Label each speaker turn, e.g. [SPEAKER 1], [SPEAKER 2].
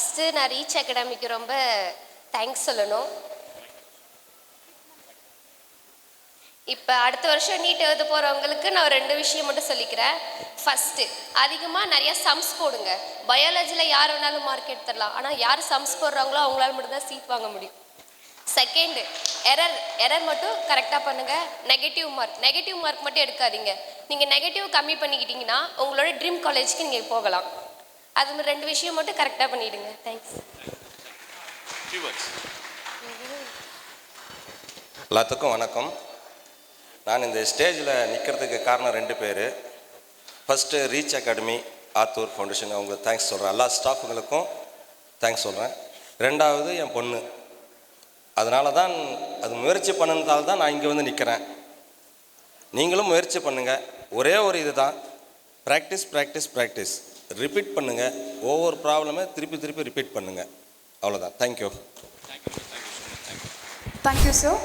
[SPEAKER 1] First நான் reach அகாடமிக்கு ரொம்ப thanks சொல்லணும். இப்போ அடுத்த வருஷம் நீட் எழுத போகிறவங்களுக்கு நான் 2 விஷயம் மட்டும் சொல்லிக்கிறேன். ஃபஸ்ட்டு, அதிகமாக நிறையா சம்ஸ் போடுங்க. பயாலஜியில் யார் வேணாலும் மார்க் எடுத்துடலாம், ஆனால் யார் சம்ஸ் போடுறாங்களோ அவங்களால மட்டும்தான் சீட் வாங்க முடியும். செகண்டு, எரர் மட்டும் கரெக்டாக பண்ணுங்கள். நெகட்டிவ் மார்க் மட்டும் எடுக்காதீங்க. நீங்கள் நெகட்டிவ் கம்மி பண்ணிக்கிட்டீங்கன்னா உங்களோட ட்ரீம் காலேஜுக்கு நீங்கள் போகலாம். அது 2 விஷயம் மட்டும் கரெக்டாக பண்ணிவிடுங்க. தேங்க்ஸ்.
[SPEAKER 2] எல்லாத்துக்கும் வணக்கம். நான் இந்த ஸ்டேஜில் நிற்கிறதுக்கு காரணம் 2 பேர். First reach academy Attur foundation, அவங்களுக்கு தேங்க்ஸ் சொல்கிறேன். எல்லா ஸ்டாஃபுங்களுக்கும் தேங்க்ஸ் சொல்கிறேன். 2வது என் பொண்ணு. அதனால தான் அது முயற்சி பண்ணதால் தான் நான் இங்கே வந்து நிற்கிறேன். நீங்களும் முயற்சி பண்ணுங்கள். ஒரே ஒரு இது தான், ப்ராக்டிஸ் ரிப்பீட் பண்ணுங்கள். ஒவ்வொரு ப்ராப்ளமே திருப்பி ரிப்பீட் பண்ணுங்கள். அவ்வளோதான். தேங்க்யூ.
[SPEAKER 3] Thank you sir.